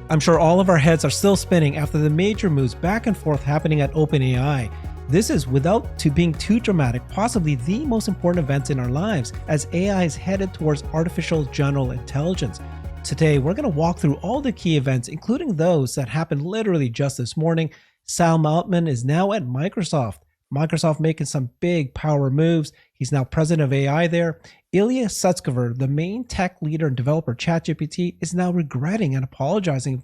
I'm sure all of our heads are still spinning after the major moves back and forth happening at OpenAI. This is, without being too dramatic, possibly the most important event in our lives as AI is headed towards artificial general intelligence. Today, we're going to walk through all the key events, including those that happened literally just this morning. Sam Altman is now at Microsoft. Microsoft making some big power moves. He's now president of AI there. Ilya Sutskever, the main tech leader and developer of ChatGPT, is now regretting and apologizing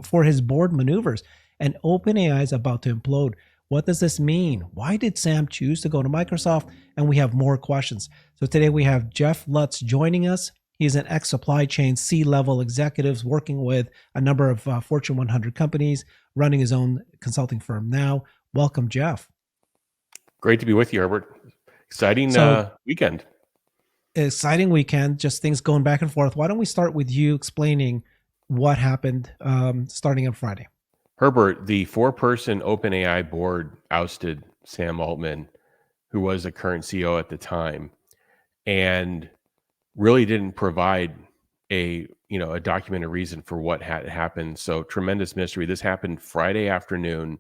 for his board maneuvers. And OpenAI is about to implode. What does this mean? Why did Sam choose to go to Microsoft? And we have more questions. So today we have Jeff Lutz joining us. He's an ex-supply chain C-level executive working with a number of Fortune 100 companies, running his own consulting firm now. Welcome, Jeff. Great to be with you, Herbert. Exciting weekend. Exciting weekend, just things going back and forth. Why don't we start with you explaining what happened starting on Friday? Herbert, the 4-person OpenAI board ousted Sam Altman, who was the current CEO at the time, and really didn't provide a documented reason for what had happened. So tremendous mystery. This happened Friday afternoon.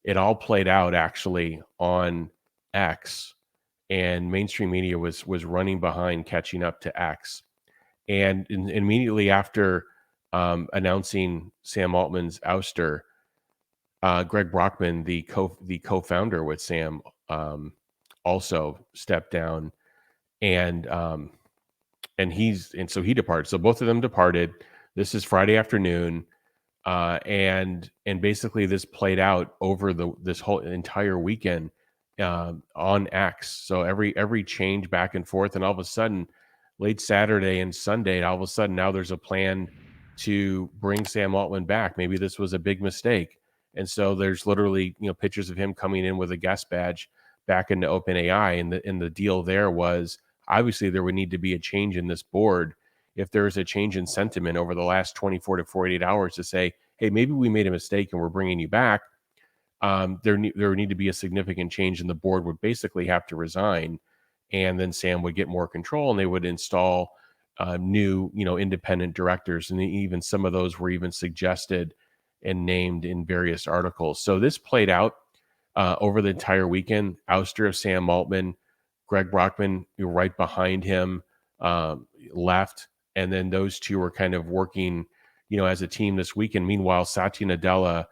It all played out actually on X, and mainstream media was running behind catching up to X. And immediately after announcing Sam Altman's ouster, Greg Brockman, the co-founder with Sam, also stepped down, and so he departed. So both of them departed. This is Friday afternoon, and basically this played out over this whole entire weekend on X. So every change back and forth, and all of a sudden, late Saturday and Sunday, all of a sudden now there's a plan to bring Sam Altman back. Maybe this was a big mistake. And so there's literally, pictures of him coming in with a guest badge back into OpenAI. And the deal there was, obviously there would need to be a change in this board. If there's a change in sentiment over the last 24 to 48 hours to say, hey, maybe we made a mistake and we're bringing you back, there would need to be a significant change, and the board would basically have to resign. And then Sam would get more control, and they would install new, independent directors. And even some of those were even suggested and named in various articles. So this played out over the entire weekend. Ouster of Sam Altman, Greg Brockman, right behind him, left. And then those two were kind of working, as a team this weekend. Meanwhile, Satya Nadella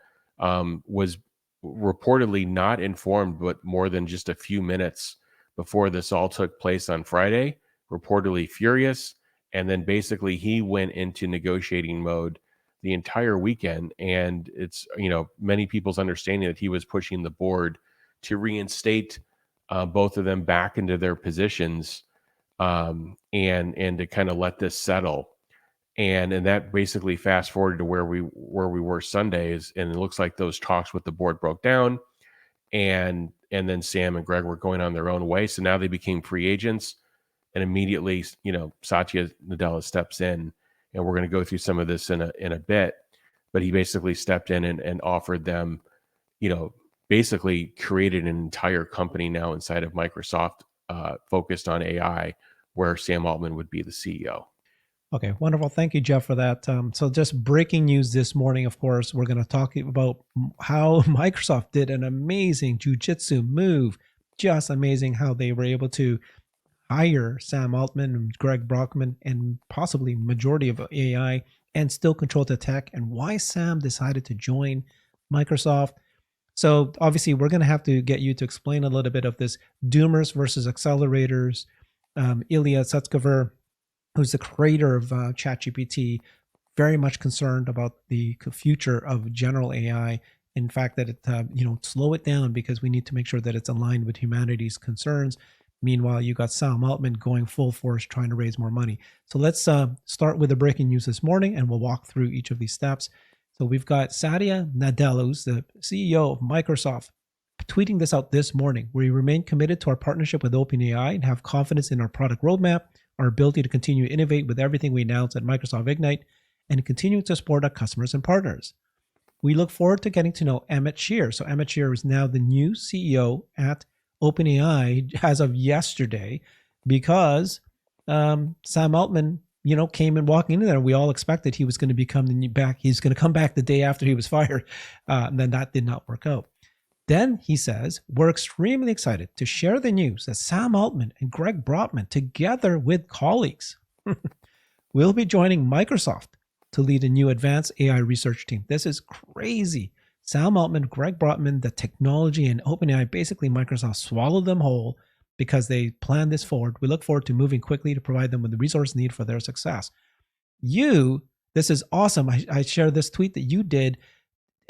was reportedly not informed, but more than just a few minutes before this all took place on Friday, reportedly furious. And then basically he went into negotiating mode the entire weekend. And it's, many people's understanding that he was pushing the board to reinstate both of them back into their positions, and to kind of let this settle. And that basically fast forwarded to where we were Sundays. And it looks like those talks with the board broke down, and then Sam and Greg were going on their own way. So now they became free agents. And immediately, Satya Nadella steps in, and we're going to go through some of this in a bit. But he basically stepped in and offered them, basically created an entire company now inside of Microsoft, focused on AI, where Sam Altman would be the CEO. Okay, wonderful. Thank you, Jeff, for that. So just breaking news this morning, of course, we're going to talk about how Microsoft did an amazing jujitsu move. Just amazing how they were able to hire Sam Altman and Greg Brockman and possibly majority of AI and still control the tech, and why Sam decided to join Microsoft. So obviously we're going to have to get you to explain a little bit of this doomers versus accelerators. Ilya Sutskever, who's the creator of ChatGPT, very much concerned about the future of general AI. In fact, that it slow it down because we need to make sure that it's aligned with humanity's concerns. Meanwhile, you got Sam Altman going full force trying to raise more money. So let's start with the breaking news this morning, and we'll walk through each of these steps. So we've got Satya Nadella, who's the CEO of Microsoft, tweeting this out this morning. We remain committed to our partnership with OpenAI and have confidence in our product roadmap, our ability to continue to innovate with everything we announce at Microsoft Ignite, and continue to support our customers and partners. We look forward to getting to know Emmett Shear. So Emmett Shear is now the new CEO at OpenAI as of yesterday, because Sam Altman came in walking in there. We all expected he was going to become the new back. He's going to come back the day after he was fired. And then that did not work out. Then he says, we're extremely excited to share the news that Sam Altman and Greg Brotman, together with colleagues, will be joining Microsoft to lead a new advanced AI research team. This is crazy. Sam Altman, Greg Brotman, the technology, and OpenAI, basically Microsoft swallowed them whole because they planned this forward. We look forward to moving quickly to provide them with the resources needed for their success. This is awesome. I shared this tweet that you did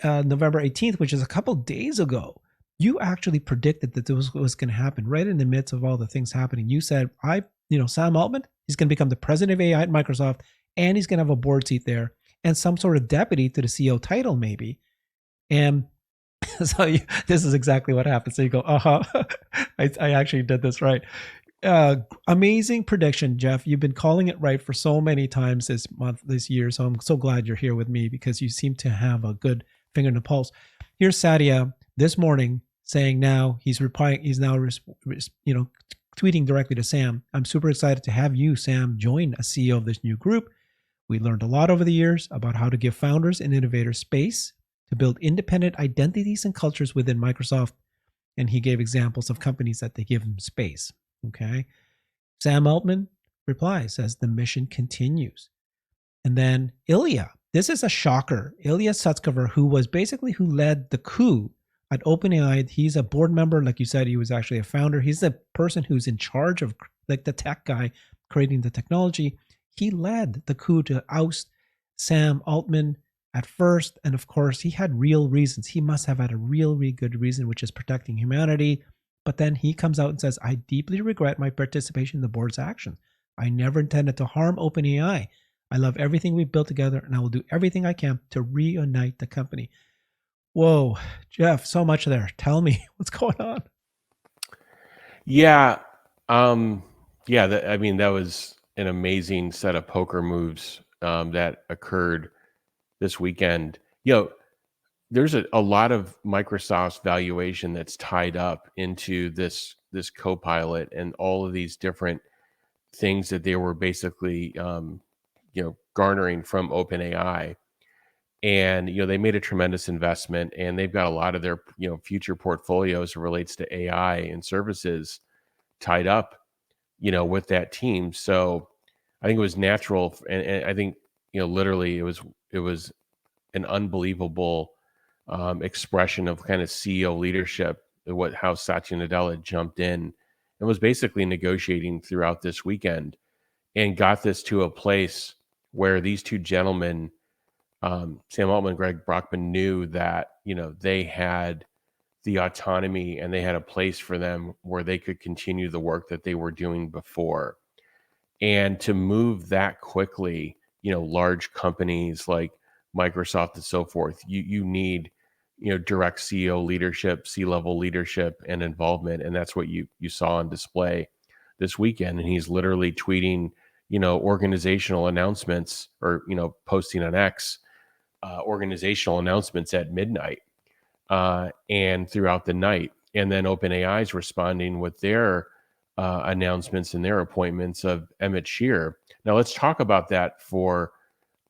November 18th, which is a couple days ago. You actually predicted that this was going to happen right in the midst of all the things happening. You said, Sam Altman, he's going to become the president of AI at Microsoft, and he's going to have a board seat there and some sort of deputy to the CEO title, maybe. And so this is exactly what happened. So you go, I actually did this right. Amazing prediction, Jeff. You've been calling it right for so many times this month, this year. So I'm so glad you're here with me because you seem to have a good finger in the pulse. Here's Satya this morning saying now he's replying. He's now, tweeting directly to Sam. I'm super excited to have you, Sam, join as CEO of this new group. We learned a lot over the years about how to give founders and innovators space to build independent identities and cultures within Microsoft. And he gave examples of companies that they give them space. Okay. Sam Altman replies, says the mission continues. And then Ilya, this is a shocker. Ilya Sutskever, who led the coup at OpenAI. He's a board member. Like you said, he was actually a founder. He's the person who's in charge of, like, the tech guy creating the technology. He led the coup to oust Sam Altman at first. And of course, he had real reasons. He must have had a really good reason, which is protecting humanity. But then he comes out and says, I deeply regret my participation in the board's action. I never intended to harm OpenAI. I love everything we've built together, and I will do everything I can to reunite the company. Whoa, Jeff, so much there. Tell me what's going on. Yeah. That was an amazing set of poker moves that occurred this weekend. There's a lot of Microsoft's valuation that's tied up into this Copilot and all of these different things that they were basically garnering from OpenAI. And they made a tremendous investment, and they've got a lot of their future portfolios as it relates to AI and services tied up with that team. So I think it was natural, and I think literally it was an unbelievable expression of kind of CEO leadership, how Satya Nadella jumped in and was basically negotiating throughout this weekend and got this to a place where these two gentlemen, Sam Altman and Greg Brockman, knew that they had the autonomy and they had a place for them where they could continue the work that they were doing before. And to move that quickly, large companies like Microsoft and so forth, you need direct CEO leadership, C-level leadership and involvement, and that's what you saw on display this weekend. And he's literally tweeting organizational announcements, or posting on X organizational announcements at midnight and throughout the night. And then OpenAI is responding with their announcements and their appointments of Emmett Shear. Now let's talk about that for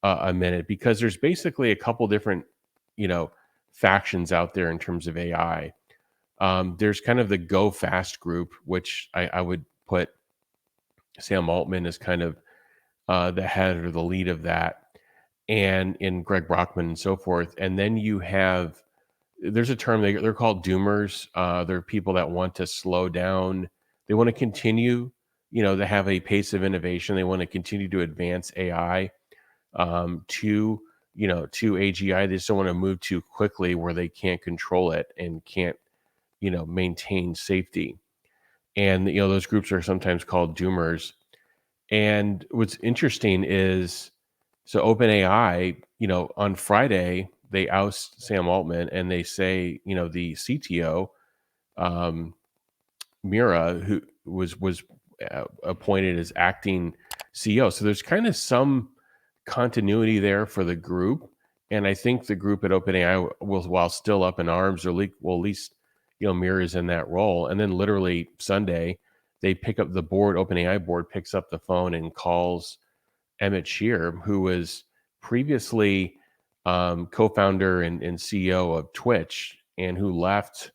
a minute, because there's basically a couple different factions out there in terms of AI. There's kind of the Go Fast group, which I would put Sam Altman as kind of the head or the lead of that, and in Greg Brockman and so forth. And then there's a term, they're called doomers. They're people that want to slow down. They want to continue, to have a pace of innovation. They want to continue to advance AI to AGI. They just don't want to move too quickly where they can't control it and can't, maintain safety. And, those groups are sometimes called doomers. And what's interesting is, so OpenAI, on Friday, they oust Sam Altman and they say, the CTO, Mira, who was appointed as acting CEO. So there's kind of some continuity there for the group. And I think the group at OpenAI will, while still up in arms, or at least, Mira is in that role. And then literally Sunday, they pick up the board, OpenAI board picks up the phone and calls Emmett Shear, who was previously co-founder and CEO of Twitch, and who left,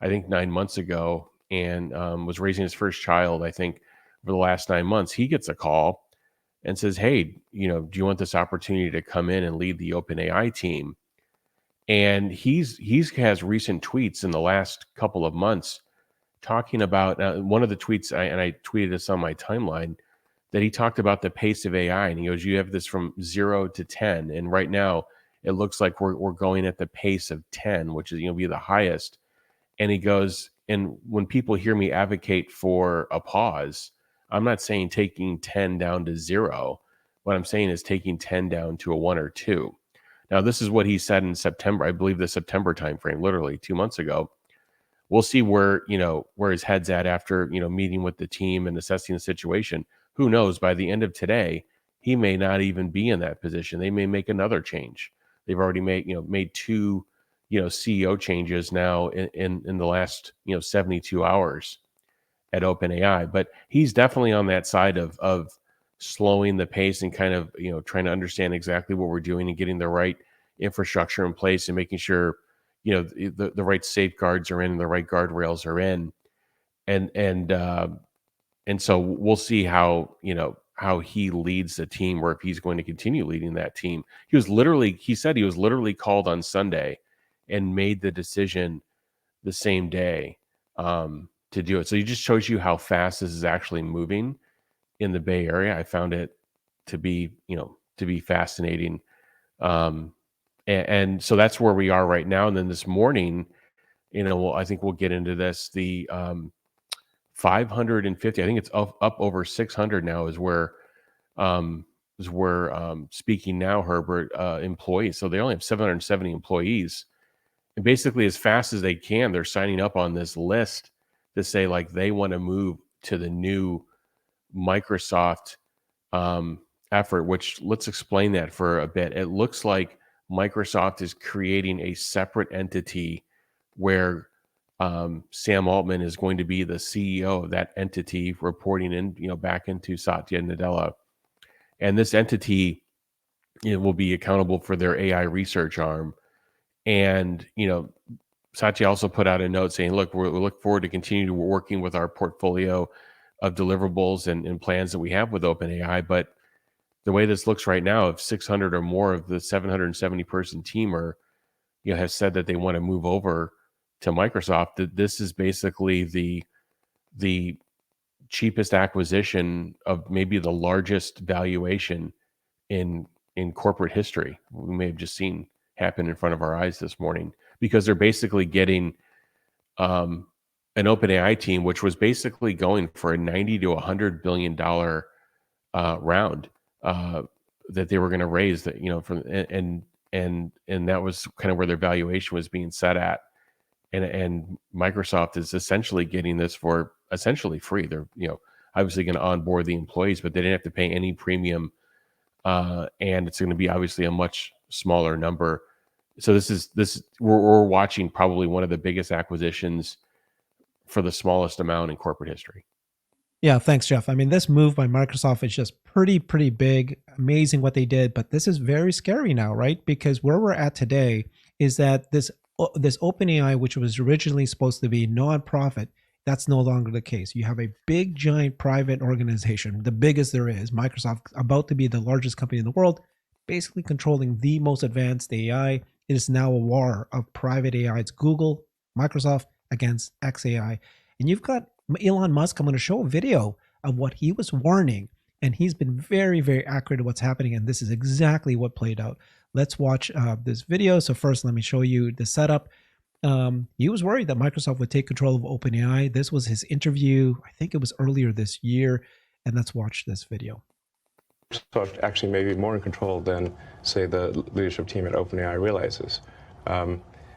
I think, 9 months ago, and was raising his first child, I think, for the last 9 months. He gets a call and says, "Hey, do you want this opportunity to come in and lead the OpenAI team?" And he's has recent tweets in the last couple of months talking about one of the tweets, I tweeted this on my timeline, that he talked about the pace of AI, and he goes, "You have this from 0 to 10, and right now it looks like we're going at the pace of 10, which is be the highest." And he goes, "And when people hear me advocate for a pause, I'm not saying taking 10 down to 0. What I'm saying is taking 10 down to a 1 or 2." Now, this is what he said in September, I believe the September timeframe, literally 2 months ago. We'll see where his head's at after meeting with the team and assessing the situation. Who knows? By the end of today, he may not even be in that position. They may make another change. They've already made two CEO changes now in the last 72 hours at OpenAI. But he's definitely on that side of slowing the pace and kind of trying to understand exactly what we're doing and getting the right infrastructure in place and making sure the right safeguards are in and the right guardrails are in, and so we'll see how he leads the team, or if he's going to continue leading that team. He said he was literally called on Sunday and made the decision the same day to do it. So it just shows you how fast this is actually moving in the Bay Area. I found it to be fascinating. And so that's where we are right now. And then this morning, I think we'll get into this. The 550, I think it's up over 600 now is where speaking now, Herbert, employees. So they only have 770 employees. And basically, as fast as they can, they're signing up on this list to say, like, they want to move to the new Microsoft effort, which, let's explain that for a bit. It looks like Microsoft is creating a separate entity where Sam Altman is going to be the CEO of that entity, reporting in, back into Satya Nadella. And this entity will be accountable for their AI research arm. And, Satya also put out a note saying, look, we look forward to continue working with our portfolio of deliverables and plans that we have with OpenAI. But the way this looks right now, if 600 or more of the 770 person team have said that they want to move over to Microsoft, that this is basically the cheapest acquisition of maybe the largest valuation in corporate history we may have just seen happen in front of our eyes this morning, because they're basically getting an OpenAI team, which was basically going for a $90 to $100 billion round that they were going to raise, that from and that was kind of where their valuation was being set at, and Microsoft is essentially getting this for essentially free. They're obviously going to onboard the employees, but they didn't have to pay any premium, and it's going to be obviously a much smaller number. So we're watching probably one of the biggest acquisitions for the smallest amount in corporate history. Yeah, thanks, Jeff. I mean, this move by Microsoft is just pretty big. Amazing what they did, but this is very scary now, right? Because where we're at today is that this OpenAI, which was originally supposed to be nonprofit, that's no longer the case. You have a big, giant private organization, the biggest there is, Microsoft, about to be the largest company in the world, basically controlling the most advanced AI. It is now a war of private AI. It's Google, Microsoft against XAI. And you've got Elon Musk. I'm going to show a video of what he was warning, and he's been very, very accurate at what's happening, and this is exactly what played out. Let's watch this video. So first, let me show you the setup. He was worried that Microsoft would take control of OpenAI. This was his interview. I think it was earlier this year, and let's watch this video. Microsoft actually may be more in control than, say, the leadership team at OpenAI realizes. I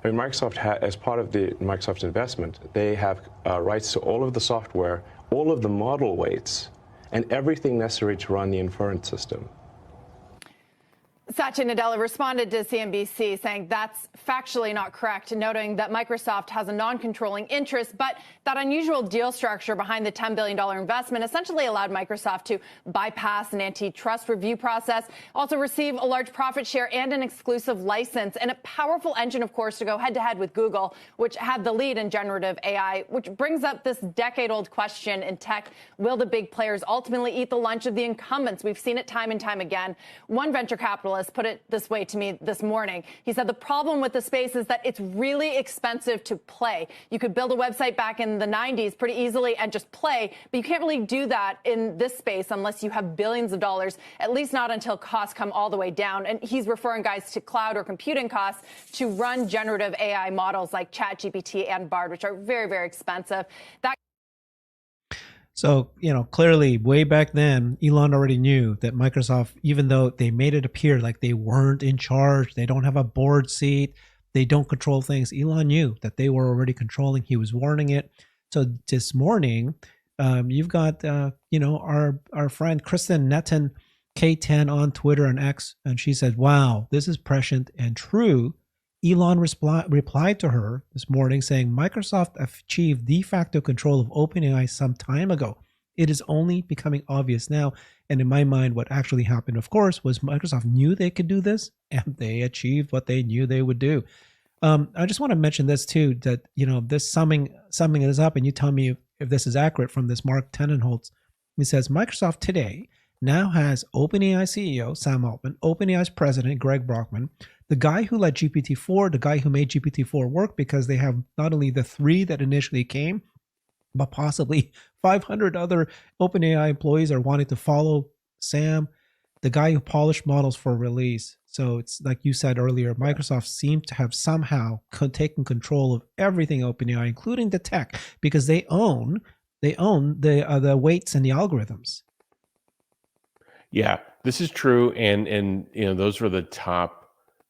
mean, Microsoft, as part of the Microsoft investment, they have rights to all of the software, all of the model weights, and everything necessary to run the inference system. Satya Nadella responded to CNBC saying that's factually not correct, noting that Microsoft has a non-controlling interest, but that unusual deal structure behind the $10 billion investment essentially allowed Microsoft to bypass an antitrust review process, also receive a large profit share and an exclusive license, and a powerful engine, of course, to go head-to-head with Google, which had the lead in generative AI, which brings up this decade-old question in tech: will the big players ultimately eat the lunch of the incumbents? We've seen it time and time again. One venture capitalist put it this way to me this morning. He said the problem with the space is that it's really expensive to play. You could build a website back in the 90s pretty easily and just play, but you can't really do that in this space unless you have billions of dollars, at least not until costs come all the way down. And he's referring, guys, to cloud or computing costs to run generative AI models like ChatGPT and Bard, which are very, very expensive. That So, clearly way back then, Elon already knew that Microsoft, even though they made it appear like they weren't in charge, they don't have a board seat, they don't control things, Elon knew that they were already controlling. He was warning it. So this morning, you've got, our friend Kristen Netten, K10 on Twitter and X, and she said, wow, this is prescient and true. Elon replied to her this morning saying Microsoft achieved de facto control of OpenAI some time ago. It is only becoming obvious now. And in my mind, what actually happened, of course, was Microsoft knew they could do this, and they achieved what they knew they would do. I just want to mention this too, that this summing this up, and you tell me if this is accurate from this Mark Tenenholtz. He says Microsoft today now has OpenAI CEO Sam Altman, OpenAI's president Greg Brockman, the guy who led GPT-4, the guy who made GPT-4 work, because they have not only the 3 that initially came, but possibly 500 other OpenAI employees are wanting to follow Sam, the guy who polished models for release. So it's like you said earlier, Microsoft seems to have somehow taken control of everything OpenAI, including the tech, because they own the weights and the algorithms. Yeah, this is true, and those were the top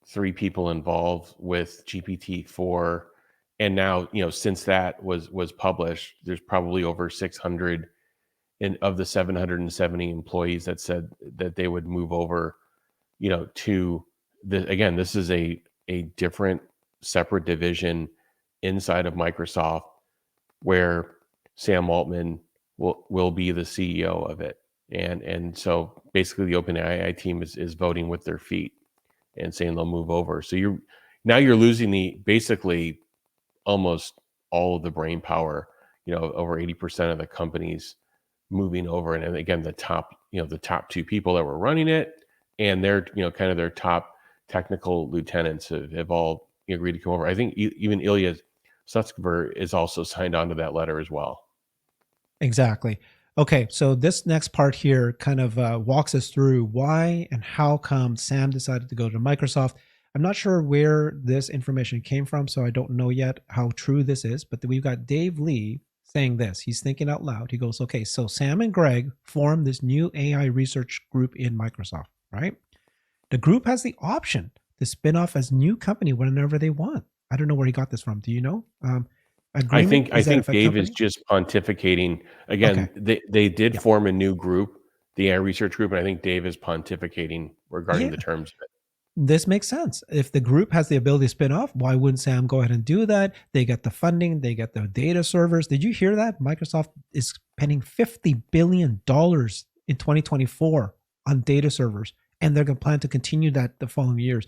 3 people involved with GPT-4, and now since that was published, there's probably over 600 of the 770 employees that said that they would move over, to the, again, this is a different separate division inside of Microsoft where Sam Altman will be the CEO of it. And so basically the OpenAI team is voting with their feet and saying they'll move over. So you're losing basically almost all of the brain power, over 80% of the companies moving over. And again, the top 2 people that were running it and their, kind of their top technical lieutenants have all agreed to come over. I think even Ilya Sutskever is also signed on to that letter as well. Exactly. Okay, so this next part here kind of walks us through why and how come Sam decided to go to Microsoft. I'm not sure where this information came from, so I don't know yet how true this is, but we've got Dave Lee saying this. He's thinking out loud. He goes, okay, so Sam and Greg formed this new AI research group in Microsoft, right? The group has the option to spin off as new company whenever they want. I don't know where he got this from. Do you know? I think Dave is just pontificating. Again, okay. They did form a new group, the AI research group, and I think Dave is pontificating regarding the terms of it. This makes sense. If the group has the ability to spin off, why wouldn't Sam go ahead and do that? They get the funding, they get the data servers. Did you hear that? Microsoft is spending $50 billion in 2024 on data servers, and they're going to plan to continue that the following years.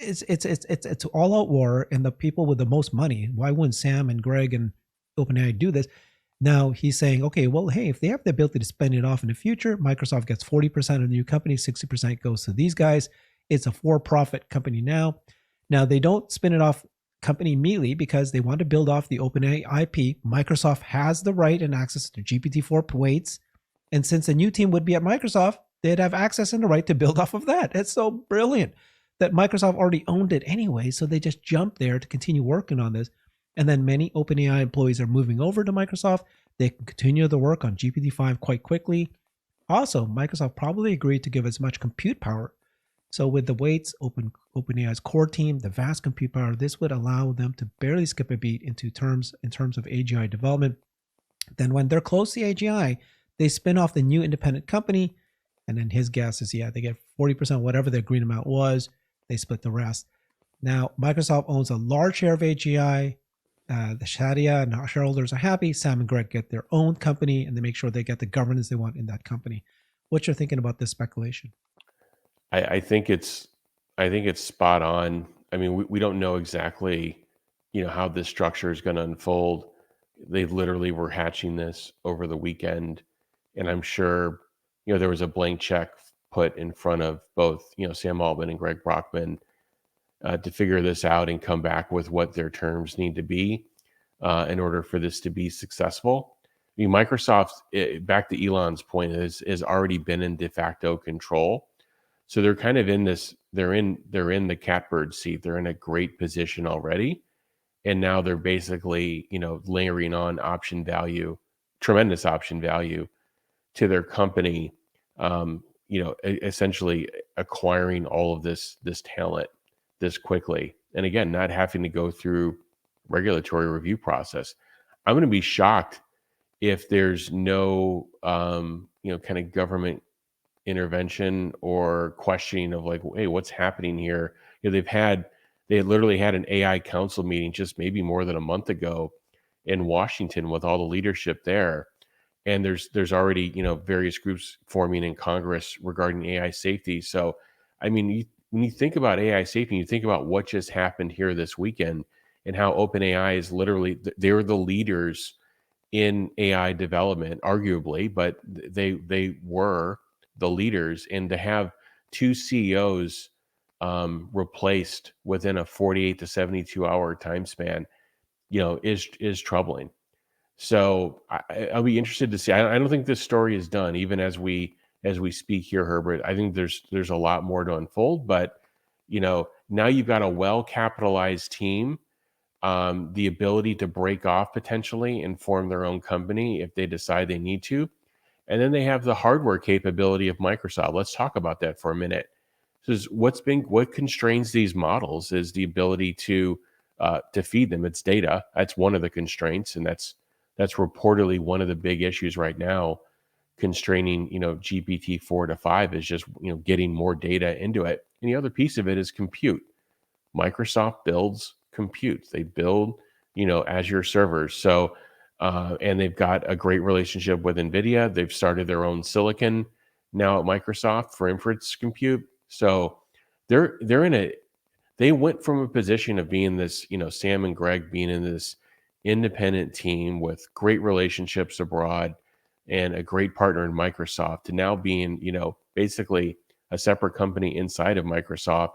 It's all out war, and the people with the most money. Why wouldn't Sam and Greg and OpenAI do this? Now he's saying, okay, well, hey, if they have the ability to spin it off in the future, Microsoft gets 40% of the new company, 60% goes to these guys. It's a for-profit company now. Now they don't spin it off company immediately because they want to build off the OpenAI IP. Microsoft has the right and access to GPT-4 weights, and since the new team would be at Microsoft, they'd have access and the right to build off of that. It's so brilliant that Microsoft already owned it anyway, so they just jumped there to continue working on this. And then many OpenAI employees are moving over to Microsoft. They can continue the work on GPT-5 quite quickly. Also, Microsoft probably agreed to give as much compute power. So with the weights, OpenAI's core team, the vast compute power, this would allow them to barely skip a beat in terms of AGI development. Then when they're close to AGI, they spin off the new independent company, And then his guess is, they get 40%, whatever their green amount was, they split the rest. Now, Microsoft owns a large share of AGI. The Shadia and our shareholders are happy. Sam and Greg get their own company, and they make sure they get the governance they want in that company. What you're thinking about this speculation? I think it's spot on. I mean, we don't know exactly, how this structure is going to unfold. They literally were hatching this over the weekend, and I'm sure, there was a blank check put in front of both, Sam Altman and Greg Brockman to figure this out and come back with what their terms need to be in order for this to be successful. I mean, Microsoft, back to Elon's point, has already been in de facto control. So they're kind of in this, they're in the catbird seat. They're in a great position already. And now they're basically, layering on option value, tremendous option value to their company, essentially acquiring all of this talent this quickly. And again, not having to go through regulatory review process. I'm going to be shocked if there's no, kind of government intervention or questioning of like, hey, what's happening here? They literally had an AI council meeting just maybe more than a month ago in Washington with all the leadership there. And there's already, various groups forming in Congress regarding AI safety. So, I mean, when you think about AI safety, you think about what just happened here this weekend and how OpenAI is literally, they're the leaders in AI development, arguably, but they were the leaders. And to have two CEOs replaced within a 48 to 72 hour time span, is troubling. So I'll be interested to see. I don't think this story is done, even as we speak here, Herbert. I think there's a lot more to unfold. But now you've got a well-capitalized team, the ability to break off potentially and form their own company if they decide they need to, and then they have the hardware capability of Microsoft. Let's talk about that for a minute. Because what constrains these models is the ability to feed them. It's data. That's one of the constraints, and that's reportedly one of the big issues right now, constraining, GPT 4 to 5 is just, getting more data into it. And the other piece of it is compute. Microsoft builds compute. They build, Azure servers. So, and they've got a great relationship with NVIDIA. They've started their own silicon now at Microsoft for inference compute. So they went from a position of being this, Sam and Greg being in this independent team with great relationships abroad and a great partner in Microsoft to now being, basically a separate company inside of Microsoft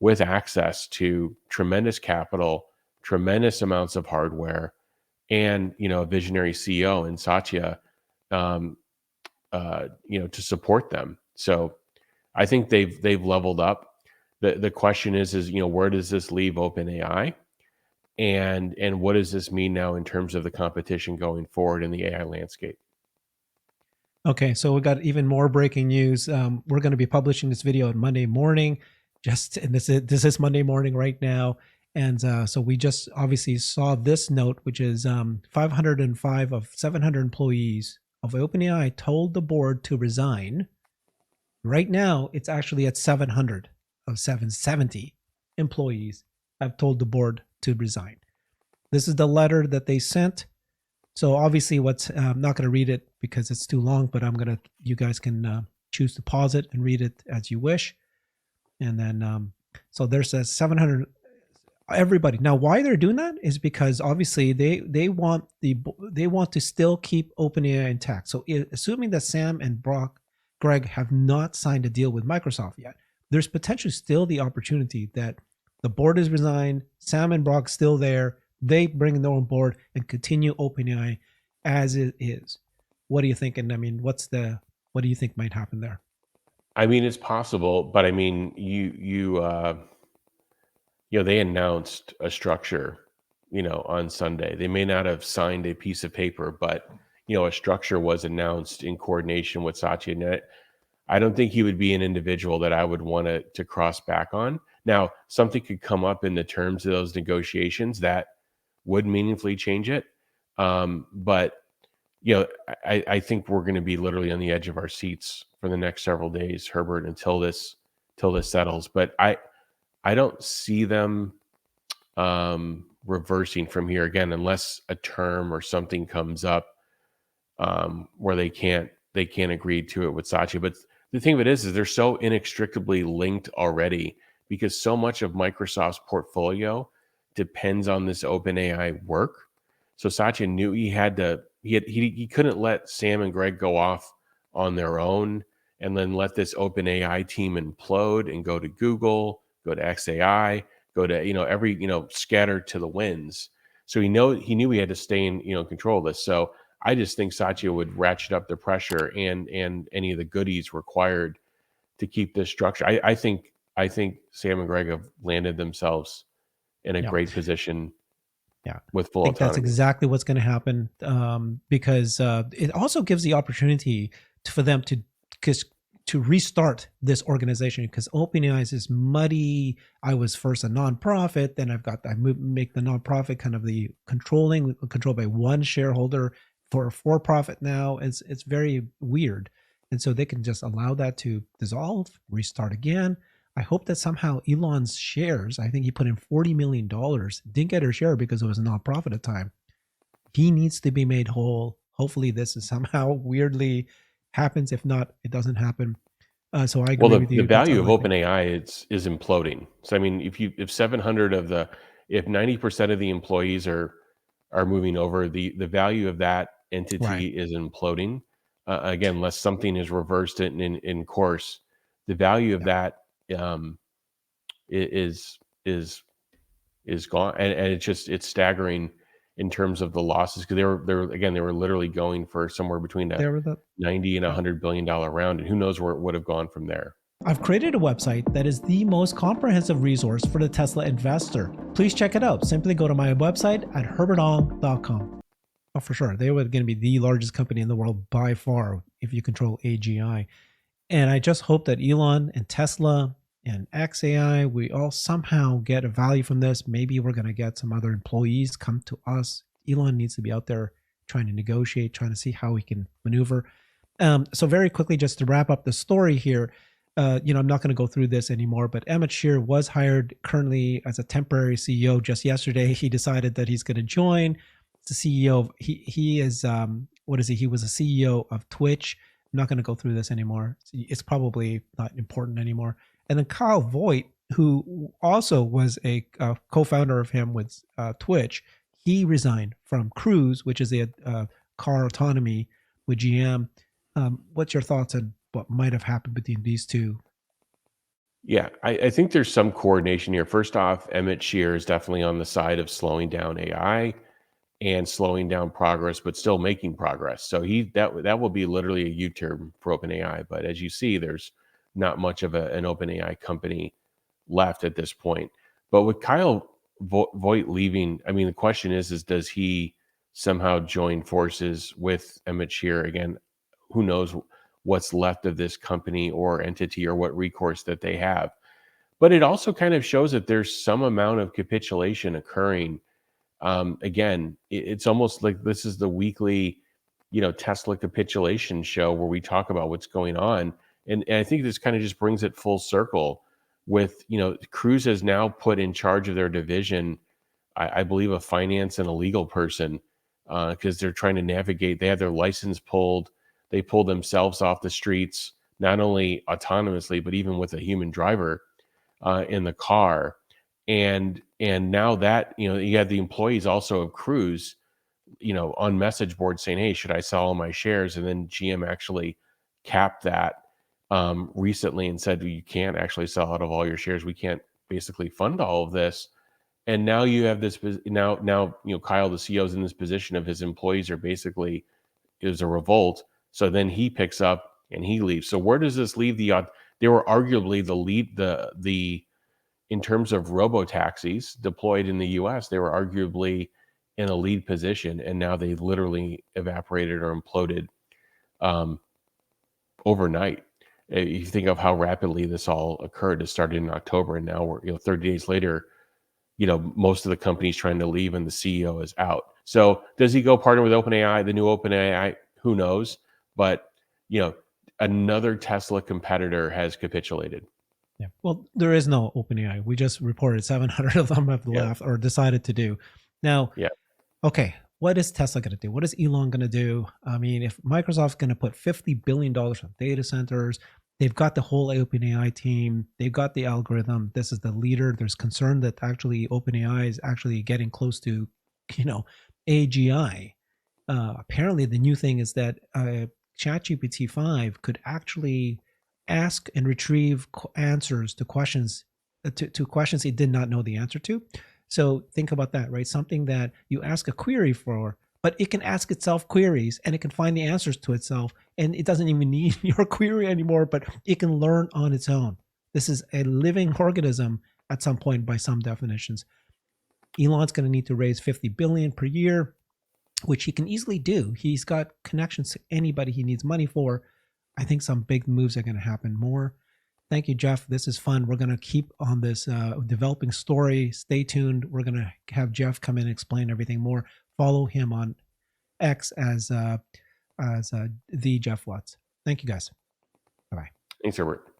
with access to tremendous capital, tremendous amounts of hardware, and, a visionary CEO in Satya, to support them. So I think they've leveled up. The question is, where does this leave OpenAI? And what does this mean now in terms of the competition going forward in the AI landscape? Okay, so we got even more breaking news. We're going to be publishing this video on Monday morning. And this is Monday morning right now. And so we just obviously saw this note, which is 505 of 700 employees of OpenAI told the board to resign. Right now, it's actually at 700 of 770 employees have told the board to resign. This is the letter that they sent. So obviously, I'm not going to read it because it's too long, but you guys can choose to pause it and read it as you wish. And then, so there's a 700, everybody. Now, why they're doing that is because obviously they want to still keep OpenAI intact. So assuming that Sam and Greg have not signed a deal with Microsoft yet, there's potentially still the opportunity that the board is resigned, Sam and Brock still there, they bring their own board and continue OpenAI as it is. What are you thinking? I mean, what do you think might happen there? I mean, it's possible, but I mean, they announced a structure, on Sunday. They may not have signed a piece of paper, but a structure was announced in coordination with Satya. I don't think he would be an individual that I would want to cross back on. Now, something could come up in the terms of those negotiations that would meaningfully change it. But I think we're going to be literally on the edge of our seats for the next several days, Herbert, until this settles. But I don't see them reversing from here again, unless a term or something comes up where they can't agree to it with Satya. But the thing of it is they're so inextricably linked already, because so much of Microsoft's portfolio depends on this OpenAI work. So Satya knew he couldn't let Sam and Greg go off on their own and then let this OpenAI team implode and go to Google, go to XAI, go to every scatter to the winds. So he knew he had to stay in control of this. So I just think Satya would ratchet up the pressure and any of the goodies required to keep this structure. I think Sam and Greg have landed themselves in a great position. Yeah, with full I think autonomy. that's exactly what's going to happen, because it also gives the opportunity for them to restart this organization, because OpenAI is this muddy. I was first a nonprofit, then make the nonprofit kind of the controlled by one shareholder for a for-profit now. It's very weird, and so they can just allow that to dissolve, restart again. I hope that somehow Elon's shares, I think he put in $40 million, didn't get her share because it was a nonprofit at the time. He needs to be made whole. Hopefully this is somehow weirdly happens. If not, it doesn't happen. So I agree with you. The value of OpenAI is imploding. So I mean, if 90% of the employees are moving over, the value of that entity is imploding. Again, unless something is reversed in course, the value of that is gone, and it's staggering in terms of the losses, because they were literally going for somewhere between $90 and $100 billion round, and who knows where it would have gone from there. I've created a website that is the most comprehensive resource for the Tesla investor. Please check it out. Simply go to my website at herbertong.com. Oh, for sure. They were going to be the largest company in the world by far if you control AGI. And I just hope that Elon and Tesla and XAI, we all somehow get a value from this. Maybe we're going to get some other employees come to us. Elon needs to be out there trying to negotiate, trying to see how we can maneuver. So very quickly, just to wrap up the story here, I'm not going to go through this anymore, but Emmett Shear was hired currently as a temporary CEO. Just yesterday, he decided that he's going to join. The CEO of, he is, what is he? He was a CEO of Twitch. I'm not going to go through this anymore. It's probably not important anymore. And then Kyle Voigt, who also was a co-founder of him with Twitch, he resigned from Cruise, which is a car autonomy with GM. What's your thoughts on what might have happened between these two? Yeah, I think there's some coordination here. First off, Emmett Shear is definitely on the side of slowing down AI and slowing down progress, but still making progress. So that will be literally a U-turn for OpenAI. But as you see, there's not much of an OpenAI company left at this point. But with Kyle Voigt leaving, I mean, the question is does he somehow join forces with Emmett Shear again? Who knows what's left of this company or entity or what recourse that they have. But it also kind of shows that there's some amount of capitulation occurring. Again, it's almost like this is the weekly, Tesla capitulation show where we talk about what's going on. And I think this kind of just brings it full circle with, Cruise has now put in charge of their division, I believe, a finance and a legal person, because they're trying to navigate. They had their license pulled. They pulled themselves off the streets, not only autonomously, but even with a human driver in the car. And now that, you had the employees also of Cruise, on message boards saying, hey, should I sell all my shares? And then GM actually capped that recently and said, you can't actually sell out of all your shares. We can't basically fund all of this. And now you have this, now, Kyle, the CEO, is in this position of his employees are basically, is a revolt. So then he picks up and he leaves. So where does this leave they were arguably the lead, in terms of robo-taxis deployed in the US, they were arguably in a lead position, and now they literally evaporated or imploded overnight. If you think of how rapidly this all occurred, it started in October, and now we're 30 days later, most of the companies trying to leave and the CEO is out. So does he go partner with OpenAI, the new OpenAI? Who knows? But another Tesla competitor has capitulated. Yeah. Well, there is no OpenAI. We just reported 700 of them have left or decided to do. Now, okay, what is Tesla going to do? What is Elon going to do? I mean, if Microsoft's going to put $50 billion on data centers, they've got the whole OpenAI team, they've got the algorithm. This is the leader. There's concern that actually OpenAI is actually getting close to, AGI. Apparently, the new thing is that ChatGPT 5 could actually ask and retrieve answers to questions to questions it did not know the answer to. So think about that, right? Something that you ask a query for, but it can ask itself queries and it can find the answers to itself, and it doesn't even need your query anymore, but it can learn on its own. This is a living organism at some point by some definitions. Elon's going to need to raise 50 billion per year, which he can easily do. He's got connections to anybody he needs money for. I think some big moves are going to happen more. Thank you, Jeff. This is fun. We're going to keep on this developing story. Stay tuned. We're going to have Jeff come in and explain everything more. Follow him on X as the Jeff Lutz. Thank you, guys. Bye-bye. Thanks, Herbert.